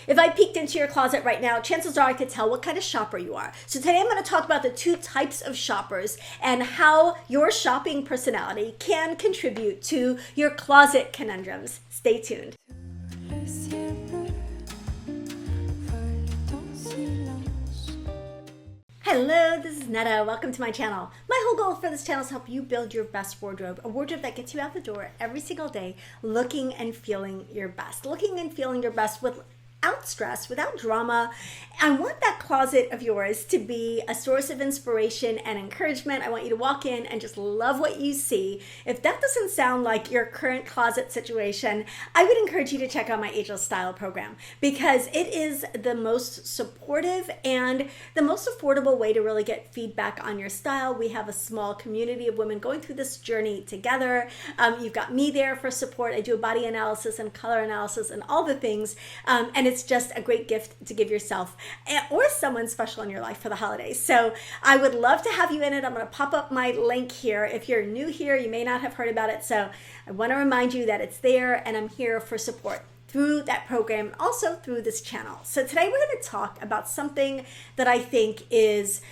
If I peeked into your closet right now, chances are I could tell what kind of shopper you are. So today I'm going to talk about the two types of shoppers and how your shopping personality can contribute to your closet conundrums. Stay tuned. Hello, this is Netta. Welcome to my channel. My whole goal for this channel is to help you build your best wardrobe, a wardrobe that gets you out the door every single day looking and feeling your best. Looking and feeling your best without stress, without drama. I want that closet of yours to be a source of inspiration and encouragement. I want you to walk in and just love what you see. If that doesn't sound like your current closet situation, I would encourage you to check out my Ageless Style program because it is the most supportive and the most affordable way to really get feedback on your style. We have a small community of women going through this journey together. You've got me there for support. I do a body analysis and color analysis and all the things. And it's just a great gift to give yourself or someone special in your life for the holidays. So I would love to have you in it. I'm going to pop up my link here. If you're new here, you may not have heard about it. So I want to remind you that it's there and I'm here for support through that program, also through this channel. So today we're going to talk about something that I think is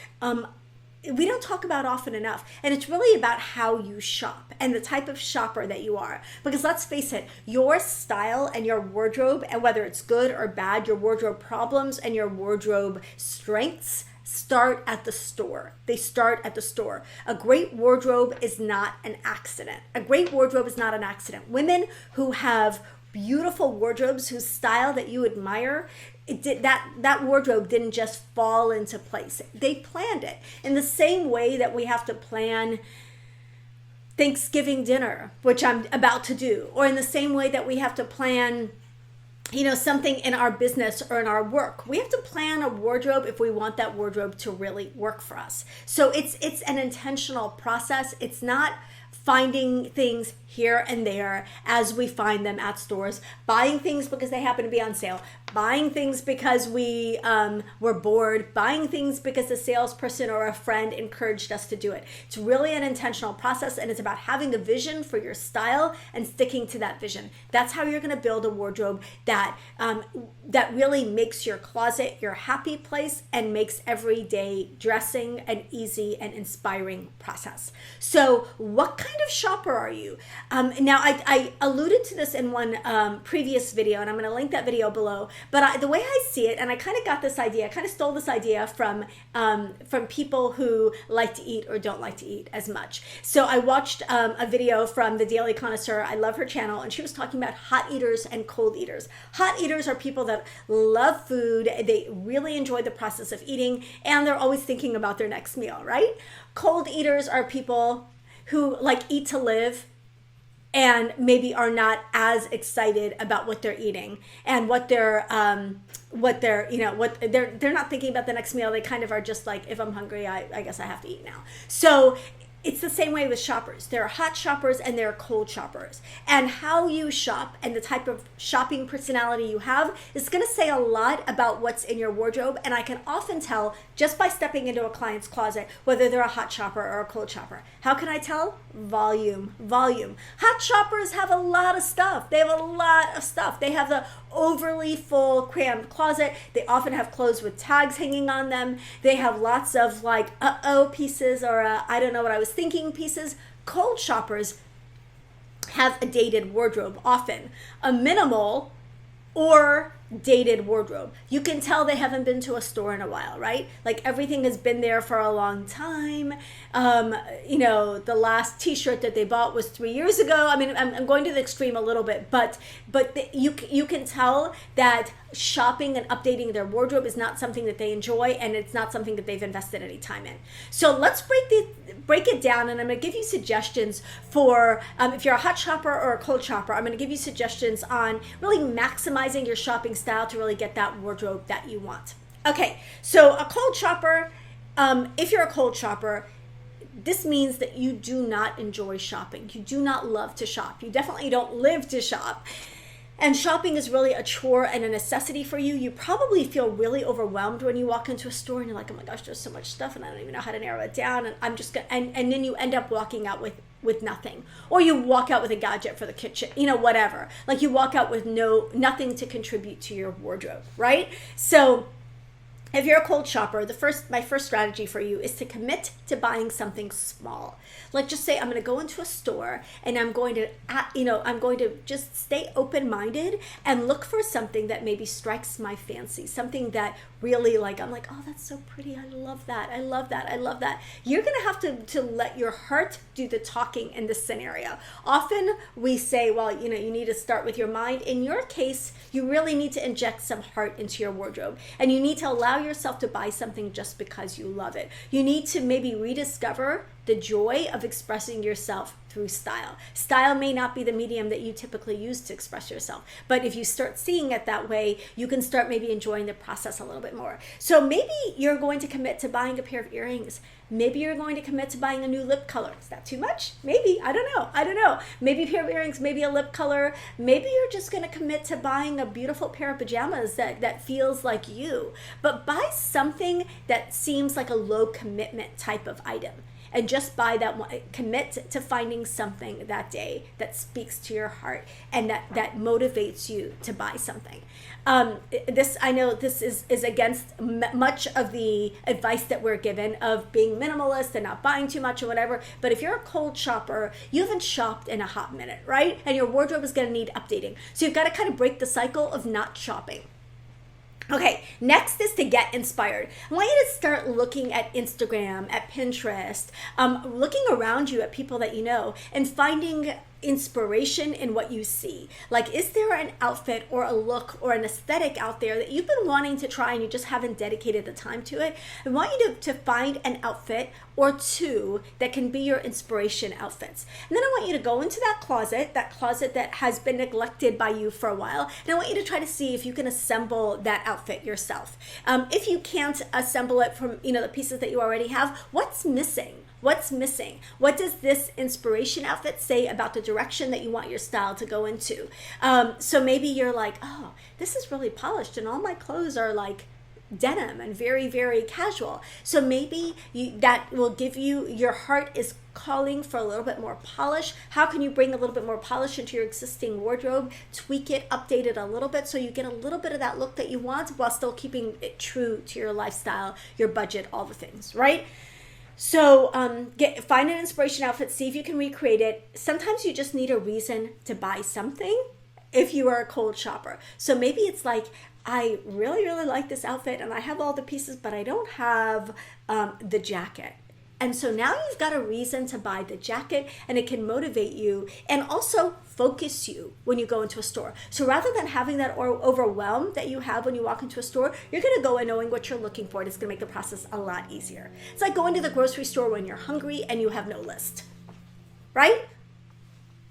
we don't talk about often enough. And it's really about how you shop and the type of shopper that you are. Because let's face it, your style and your wardrobe, and whether it's good or bad, your wardrobe problems and your wardrobe strengths start at the store. They start at the store. A great wardrobe is not an accident. A great wardrobe is not an accident. Women who have beautiful wardrobes, whose style that you admire, that wardrobe didn't just fall into place. They planned it in the same way that we have to plan Thanksgiving dinner, which I'm about to do, or in the same way that we have to plan something in our business or in our work. We have to plan a wardrobe if we want that wardrobe to really work for us. So it's an intentional process. It's not finding things here and there as we find them at stores, buying things because they happen to be on sale, buying things because we were bored, buying things because a salesperson or a friend encouraged us to do it. It's really an intentional process, and it's about having a vision for your style and sticking to that vision. That's how you're going to build a wardrobe that really makes your closet your happy place and makes everyday dressing an easy and inspiring process. So what kind of shopper are you? Now, I alluded to this in one previous video, and I'm going to link that video below. But the way I see it, and I kind of got this idea, I kind of stole this idea from people who like to eat or don't like to eat as much. So I watched a video from the Daily Connoisseur. I love her channel, and she was talking about hot eaters and cold eaters. Hot eaters are people that love food. They really enjoy the process of eating, and they're always thinking about their next meal, right? Cold eaters are people who like eat to live and maybe are not as excited about what they're eating and they're not thinking about the next meal. They kind of are just like, if I'm hungry, I guess I have to eat now. So it's the same way with shoppers. There are hot shoppers and there are cold shoppers. And how you shop and the type of shopping personality you have is going to say a lot about what's in your wardrobe. And I can often tell just by stepping into a client's closet whether they're a hot shopper or a cold shopper. How can I tell? Volume. Hot shoppers have a lot of stuff. They have a lot of stuff. They have the overly full, crammed closet. They often have clothes with tags hanging on them. They have lots of like, uh-oh pieces or I don't know what I was thinking pieces. Cold shoppers have a dated wardrobe, often a minimal or dated wardrobe. You can tell they haven't been to a store in a while, right? Like everything has been there for a long time. The last t-shirt that they bought was 3 years ago. I mean, I'm going to the extreme a little bit, but you can tell that shopping and updating their wardrobe is not something that they enjoy, and it's not something that they've invested any time in. So let's break it down, and I'm going to give you suggestions for if you're a hot shopper or a cold shopper. I'm going to give you suggestions on really maximizing your shopping style to really get that wardrobe that you want. Okay, so a cold shopper, if you're a cold shopper, this means that you do not enjoy shopping. You do not love to shop. You definitely don't live to shop. And shopping is really a chore and a necessity for you. You probably feel really overwhelmed when you walk into a store and you're like, oh my gosh, there's so much stuff and I don't even know how to narrow it down. And I'm just gonna, and then you end up walking out with with nothing, or you walk out with a gadget for the kitchen, whatever. Like you walk out with nothing to contribute to your wardrobe, right? So if you're a cold shopper, my first strategy for you is to commit to buying something small. Like just say I'm going to go into a store and I'm going to just stay open-minded and look for something that maybe strikes my fancy, something that really I'm like, oh, that's so pretty. I love that. I love that. I love that. You're going to have to let your heart do the talking in this scenario. Often we say, well, you need to start with your mind. In your case, you really need to inject some heart into your wardrobe, and you need to allow yourself to buy something just because you love it. You need to maybe rediscover the joy of expressing yourself through style. Style may not be the medium that you typically use to express yourself, but if you start seeing it that way, you can start maybe enjoying the process a little bit more. So maybe you're going to commit to buying a pair of earrings. Maybe you're going to commit to buying a new lip color. Is that too much? Maybe. I don't know. Maybe a pair of earrings, maybe a lip color. Maybe you're just going to commit to buying a beautiful pair of pajamas that feels like you. But buy something that seems like a low commitment type of item. And just buy that one, commit to finding something that day that speaks to your heart and that motivates you to buy something. I know this is against much of the advice that we're given of being minimalist and not buying too much or whatever. But if you're a cold shopper, you haven't shopped in a hot minute, right? And your wardrobe is going to need updating. So you've got to kind of break the cycle of not shopping. Okay, next is to get inspired. I want you to start looking at Instagram, at Pinterest, looking around you at people that you know and finding inspiration in what you see. Like, is there an outfit or a look or an aesthetic out there that you've been wanting to try and you just haven't dedicated the time to it? I want you to find an outfit or two that can be your inspiration outfits. And then I want you to go into that closet that has been neglected by you for a while, and I want you to try to see if you can assemble that outfit yourself. If you can't assemble it from the pieces that you already have, what's missing? What's missing? What does this inspiration outfit say about the direction that you want your style to go into? So maybe you're like, oh, this is really polished and all my clothes are like denim and very, very casual. So maybe that will give you, your heart is calling for a little bit more polish. How can you bring a little bit more polish into your existing wardrobe, tweak it, update it a little bit so you get a little bit of that look that you want while still keeping it true to your lifestyle, your budget, all the things, right? So find an inspiration outfit, see if you can recreate it. Sometimes you just need a reason to buy something if you are a cold shopper. So maybe it's like, I really, really like this outfit and I have all the pieces, but I don't have the jacket. And so now you've got a reason to buy the jacket, and it can motivate you and also focus you when you go into a store. So rather than having that overwhelm that you have when you walk into a store, you're going to go in knowing what you're looking for, and it's going to make the process a lot easier. It's like going to the grocery store when you're hungry and you have no list, right?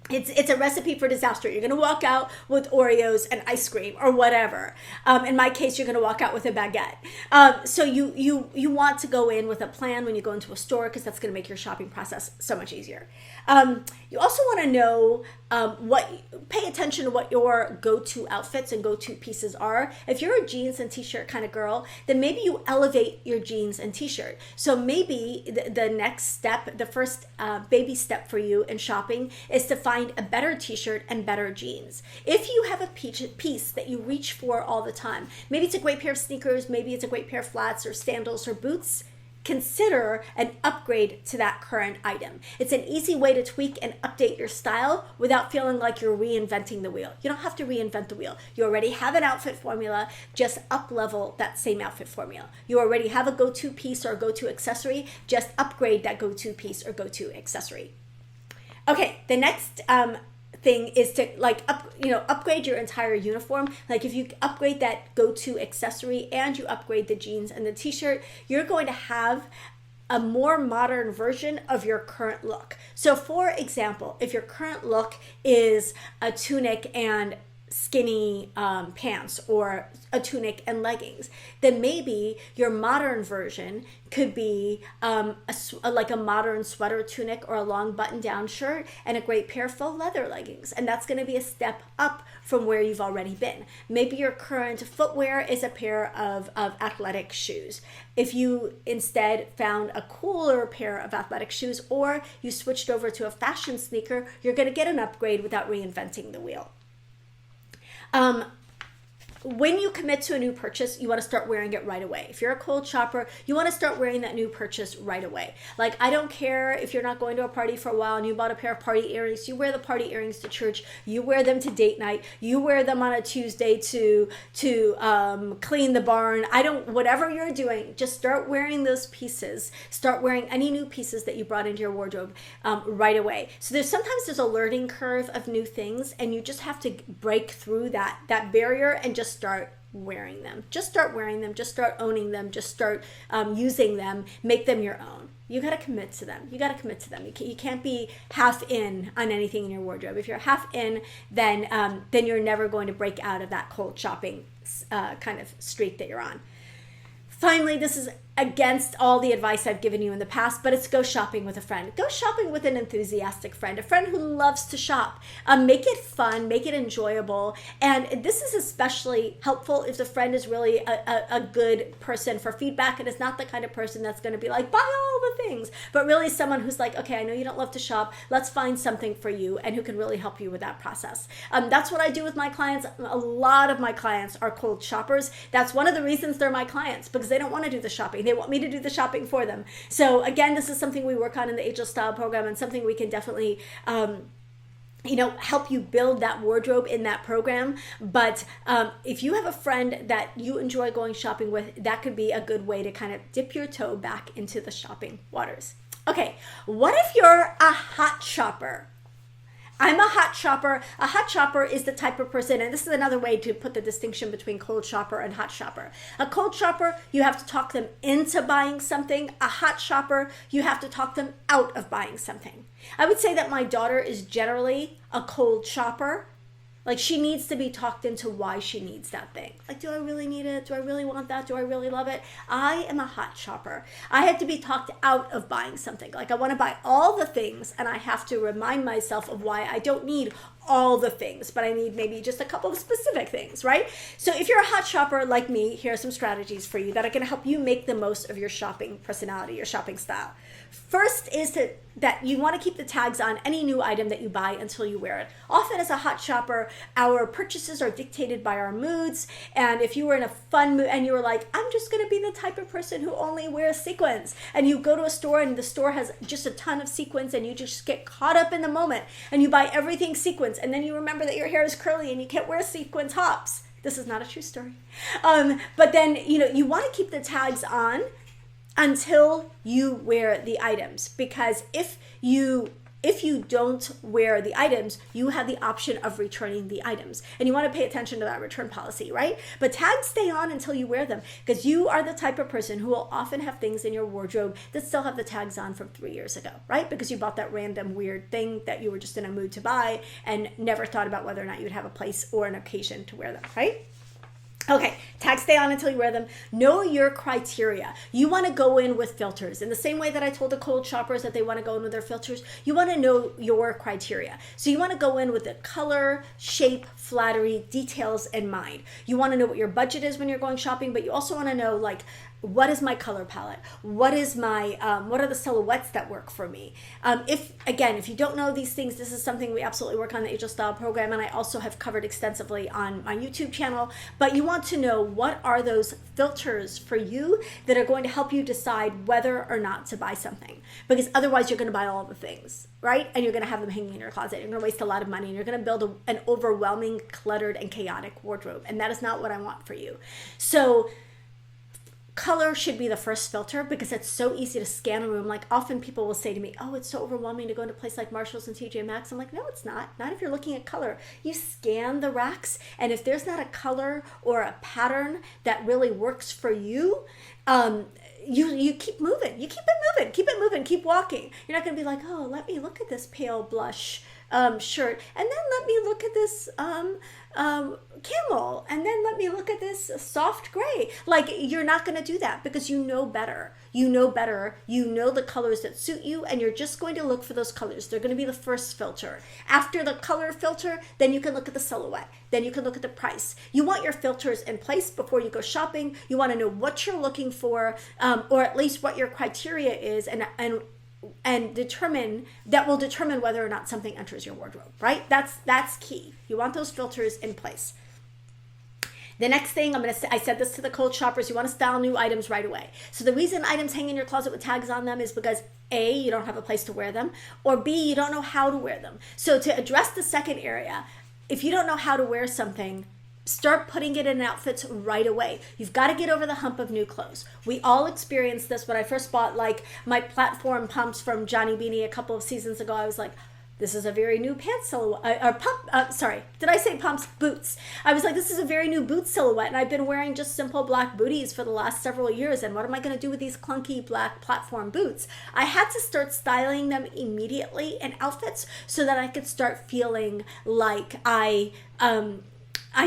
It's a recipe for disaster. You're going to walk out with Oreos and ice cream or whatever. In my case, you're going to walk out with a baguette. So you want to go in with a plan when you go into a store, because that's going to make your shopping process so much easier. You also want to know pay attention to what your go-to outfits and go-to pieces are. If you're a jeans and t-shirt kind of girl, then maybe you elevate your jeans and t-shirt. So maybe the next step, the first baby step for you in shopping is to find a better t-shirt and better jeans. If you have a piece that you reach for all the time, maybe it's a great pair of sneakers, maybe it's a great pair of flats or sandals or boots, consider an upgrade to that current item. It's an easy way to tweak and update your style without feeling like you're reinventing the wheel. You don't have to reinvent the wheel. You already have an outfit formula, just up-level that same outfit formula. You already have a go-to piece or a go-to accessory, just upgrade that go-to piece or go-to accessory. Okay, the next thing is to upgrade your entire uniform. Like if you upgrade that go-to accessory and you upgrade the jeans and the t-shirt, you're going to have a more modern version of your current look. So for example, if your current look is a tunic and skinny pants or a tunic and leggings, then maybe your modern version could be like a modern sweater tunic or a long button down shirt and a great pair of faux leather leggings. And that's going to be a step up from where you've already been. Maybe your current footwear is a pair of athletic shoes. If you instead found a cooler pair of athletic shoes, or you switched over to a fashion sneaker, you're going to get an upgrade without reinventing the wheel. When you commit to a new purchase, you want to start wearing it right away. If you're a cold shopper, you want to start wearing that new purchase right away. Like, I don't care if you're not going to a party for a while and you bought a pair of party earrings. You wear the party earrings to church. You wear them to date night. You wear them on a Tuesday to clean the barn. Whatever you're doing, just start wearing those pieces. Start wearing any new pieces that you brought into your wardrobe right away. So sometimes there's a learning curve of new things, and you just have to break through that barrier and just start wearing them. Just start wearing them. Just start owning them. Just start using them. Make them your own. You got to commit to them. You can't be half in on anything in your wardrobe. If you're half in, then you're never going to break out of that cold shopping kind of streak that you're on. Finally, this is against all the advice I've given you in the past, but it's go shopping with a friend. Go shopping with an enthusiastic friend, a friend who loves to shop. Make it fun, make it enjoyable. And this is especially helpful if the friend is really a good person for feedback and is not the kind of person that's going to be like, buy all the things, but really someone who's like, okay, I know you don't love to shop. Let's find something for you, and who can really help you with that process. That's what I do with my clients. A lot of my clients are cold shoppers. That's one of the reasons they're my clients, because they don't want to do the shopping. They want me to do the shopping for them. So again, this is something we work on in the Ageless Style program, and something we can definitely help you build that wardrobe in that program. But if you have a friend that you enjoy going shopping with, that could be a good way to kind of dip your toe back into the shopping waters. Okay, what if you're a hot shopper? I'm a hot shopper. A hot shopper is the type of person, and this is another way to put the distinction between cold shopper and hot shopper. A cold shopper, you have to talk them into buying something. A hot shopper, you have to talk them out of buying something. I would say that my daughter is generally a cold shopper. Like, she needs to be talked into why she needs that thing. Like, do I really need it? Do I really want that? Do I really love it? I am a hot shopper. I have to be talked out of buying something. Like, I want to buy all the things, and I have to remind myself of why I don't need all the things, but I need maybe just a couple of specific things, right? So if you're a hot shopper like me, here are some strategies for you that are going to help you make the most of your shopping personality, your shopping style. First is that you want to keep the tags on any new item that you buy until you wear it. Often as a hot shopper, our purchases are dictated by our moods. And if you were in a fun mood and you were like, I'm just going to be the type of person who only wears sequins, and you go to a store and the store has just a ton of sequins, and you just get caught up in the moment and you buy everything sequins, and then you remember that your hair is curly and you can't wear sequins hops. This is not a true story. But then, you want to keep the tags on until you wear the items, because if you don't wear the items, you have the option of returning the items, and you want to pay attention to that return policy, right? But tags stay on until you wear them, because you are the type of person who will often have things in your wardrobe that still have the tags on from 3 years ago, right? Because you bought that random weird thing that you were just in a mood to buy and never thought about whether or not you'd have a place or an occasion to wear them, right? Okay, tags stay on until you wear them. Know your criteria. You want to go in with filters. In the same way that I told the cold shoppers that they want to go in with their filters, you want to know your criteria. So you want to go in with the color, shape, flattery, details in mind. You want to know what your budget is when you're going shopping, but you also want to know, like, what is my color palette? What are the silhouettes that work for me? If you don't know these things, this is something we absolutely work on the Ageless Style program, and I also have covered extensively on my YouTube channel. But you want to know what are those filters for you that are going to help you decide whether or not to buy something. Because otherwise you're going to buy all the things, right? And you're going to have them hanging in your closet. You're going to waste a lot of money, and you're going to build an overwhelming, cluttered, and chaotic wardrobe. And that is not what I want for you. So color should be the first filter, because it's so easy to scan a room. Like, often people will say to me, oh, it's so overwhelming to go into a place like Marshall's and TJ Maxx. I'm like, no, it's not. Not if you're looking at color. You scan the racks, and if there's not a color or a pattern that really works for you, you keep moving. You keep it moving. Keep it moving. Keep walking. You're not going to be like, oh, let me look at this pale blush shirt, and then let me look at this camel, and then let me look at this soft gray. Like, you're not going to do that because you know better. You know better. You know the colors that suit you, and you're just going to look for those colors. They're going to be the first filter. After the color filter, then you can look at the silhouette. Then you can look at the price. You want your filters in place before you go shopping. You want to know what you're looking for, or at least what your criteria is, and determine whether or not something enters your wardrobe, right? That's key. You want those filters in place. The next thing I said this to the cold shoppers, you want to style new items right away. So the reason items hang in your closet with tags on them is because A, you don't have a place to wear them, or B, you don't know how to wear them. So to address the second area, if you don't know how to wear something, start putting it in outfits right away. You've got to get over the hump of new clothes. We all experienced this when I first bought like my platform pumps from Johnny Beanie a couple of seasons ago. I was like, this is a very new pants silhouette, or pump, sorry, did I say pumps? Boots. I was like, this is a very new boot silhouette, and I've been wearing just simple black booties for the last several years, and what am I going to do with these clunky black platform boots? I had to start styling them immediately in outfits so that I could start feeling like I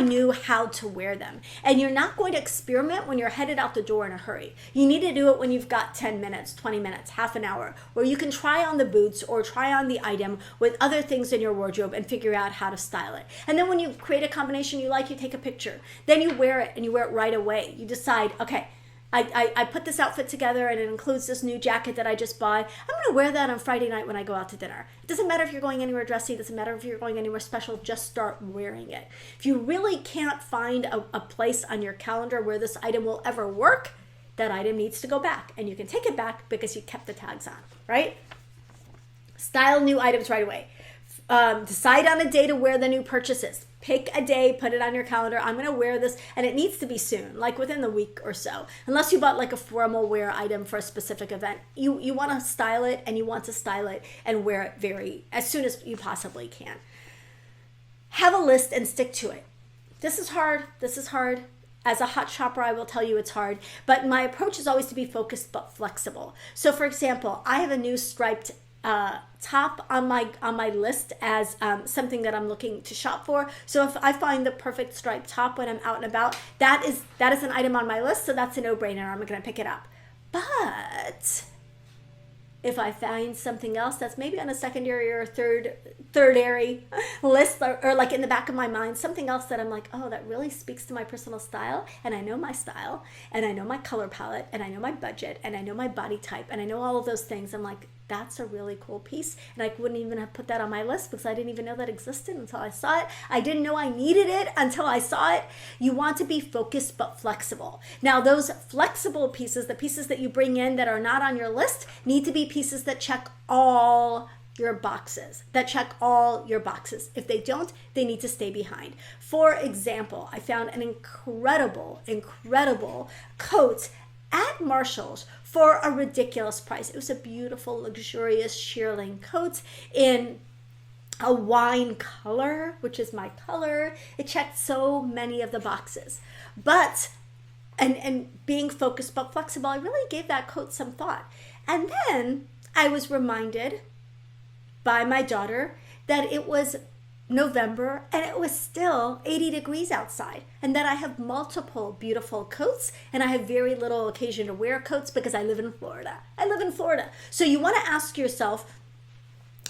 knew how to wear them. And you're not going to experiment when you're headed out the door in a hurry. You need to do it when you've got 10 minutes, 20 minutes, half an hour, where you can try on the boots or try on the item with other things in your wardrobe and figure out how to style it. And then when you create a combination you like, you take a picture. Then you wear it, and you wear it right away. You decide, okay, I put this outfit together, and it includes this new jacket that I just bought. I'm going to wear that on Friday night when I go out to dinner. It doesn't matter if you're going anywhere dressy. It doesn't matter if you're going anywhere special. Just start wearing it. If you really can't find a place on your calendar where this item will ever work, that item needs to go back. And you can take it back because you kept the tags on, right? Style new items right away. Decide on a day to wear the new purchases. Pick a day, put it on your calendar. I'm going to wear this, and it needs to be soon, like within the week or so. Unless you bought like a formal wear item for a specific event, you want to style it, and you want to style it and wear it as soon as you possibly can. Have a list and stick to it. This is hard. As a hot shopper, I will tell you it's hard, but my approach is always to be focused but flexible. So for example, I have a new striped top on my list as something that I'm looking to shop for. So if I find the perfect striped top when I'm out and about, that is an item on my list, so that's a no-brainer. I'm going to pick it up. But if I find something else that's maybe on a secondary or thirdary list, or like in the back of my mind, something else that I'm like, oh, that really speaks to my personal style, and I know my style, and I know my color palette, and I know my budget, and I know my body type, and I know all of those things, I'm like, that's a really cool piece, and I wouldn't even have put that on my list because I didn't even know that existed until I saw it. I didn't know I needed it until I saw it. You want to be focused but flexible. Now, those flexible pieces, the pieces that you bring in that are not on your list, need to be pieces that check all your boxes, If they don't, they need to stay behind. For example, I found an incredible coat at Marshall's for a ridiculous price. It was a beautiful, luxurious shearling coat in a wine color, which is my color. It checked so many of the boxes. But, and being focused but flexible, I really gave that coat some thought. And then I was reminded by my daughter that it was November and it was still 80 degrees outside, and that I have multiple beautiful coats, and I have very little occasion to wear coats because I live in Florida. So you want to ask yourself,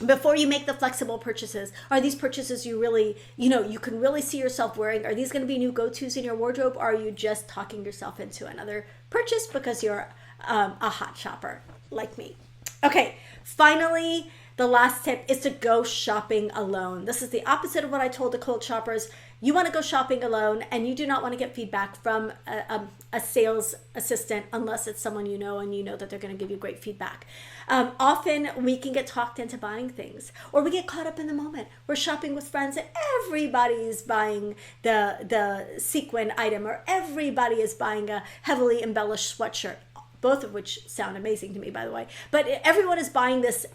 before you make the flexible purchases, are these purchases you really, you can really see yourself wearing? Are these going to be new go-tos in your wardrobe? Or are you just talking yourself into another purchase because you're a hot shopper like me? Okay, finally, the last tip is to go shopping alone. This is the opposite of what I told the cold shoppers. You want to go shopping alone, and you do not want to get feedback from a sales assistant unless it's someone you know and you know that they're going to give you great feedback. Often we can get talked into buying things, or we get caught up in the moment. We're shopping with friends and everybody's buying the sequin item, or everybody is buying a heavily embellished sweatshirt. Both of which sound amazing to me, by the way. But everyone is buying this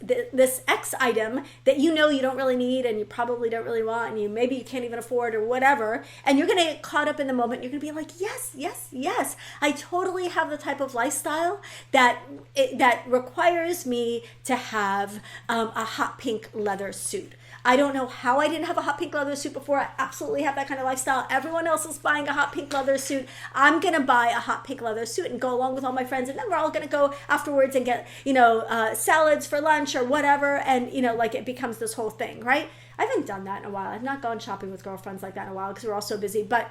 X item that you don't really need, and you probably don't really want, and maybe you can't even afford, or whatever. And you're going to get caught up in the moment. You're going to be like, yes. I totally have the type of lifestyle that requires me to have a hot pink leather suit. I don't know how I didn't have a hot pink leather suit before. I absolutely have that kind of lifestyle. Everyone else is buying a hot pink leather suit. I'm going to buy a hot pink leather suit and go along with all my friends. And then we're all going to go afterwards and get, salads for lunch or whatever. And, like it becomes this whole thing, right? I haven't done that in a while. I've not gone shopping with girlfriends like that in a while because we're all so busy. But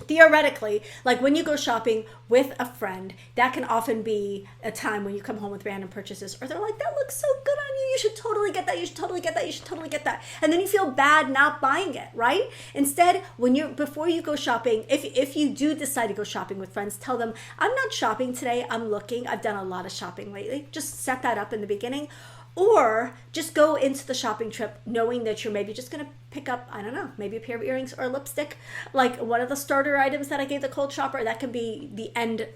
theoretically, like when you go shopping with a friend, that can often be a time when you come home with random purchases, or they're like, that looks so good on you. You should totally get that. You should totally get that. You should totally get that. And then you feel bad not buying it, right? Instead, before you go shopping, if you do decide to go shopping with friends, tell them, I'm not shopping today. I'm looking. I've done a lot of shopping lately. Just set that up in the beginning. Or just go into the shopping trip knowing that you're maybe just going to pick up, I don't know, maybe a pair of earrings or a lipstick, like one of the starter items that I gave the cold shopper. That can be the end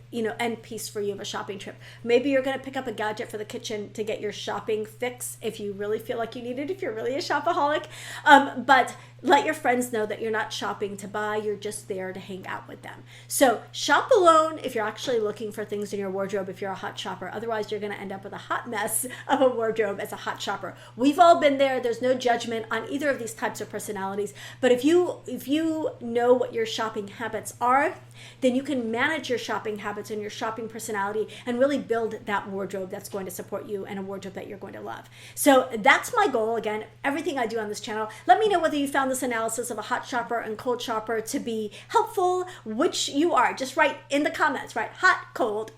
piece for you of a shopping trip. Maybe you're going to pick up a gadget for the kitchen to get your shopping fix if you really feel like you need it, if you're really a shopaholic. But let your friends know that you're not shopping to buy, you're just there to hang out with them. So shop alone if you're actually looking for things in your wardrobe, if you're a hot shopper. Otherwise, you're going to end up with a hot mess of a wardrobe as a hot shopper. We've all been there. There's no judgment on either of these types of personalities. But if you know what your shopping habits are, then you can manage your shopping habits and your shopping personality and really build that wardrobe that's going to support you and a wardrobe that you're going to love. So that's my goal. Again, everything I do on this channel. Let me know whether you found this analysis of a hot shopper and cold shopper to be helpful, which you are. Just write in the comments, right? Hot, cold,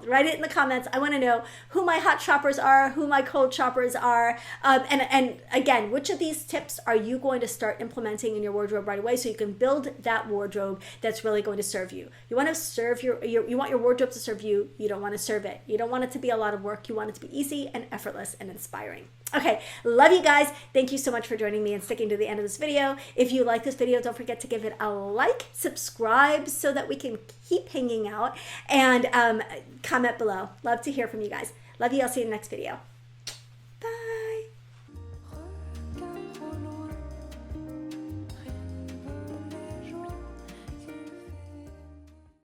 write it in the comments. I want to know who my hot shoppers are, who my cold shoppers are. And again, which of these tips are you going to start implementing in your wardrobe right away so you can build that wardrobe that's really going to serve you. You want to serve you want your wardrobe to serve you. You don't want to serve it. You don't want it to be a lot of work. You want it to be easy and effortless and inspiring. Okay, love you guys. Thank you so much for joining me and sticking to the end of this video. If you like this video, don't forget to give it a like, subscribe so that we can keep hanging out, and comment below. Love to hear from you guys. Love you. I'll see you in the next video.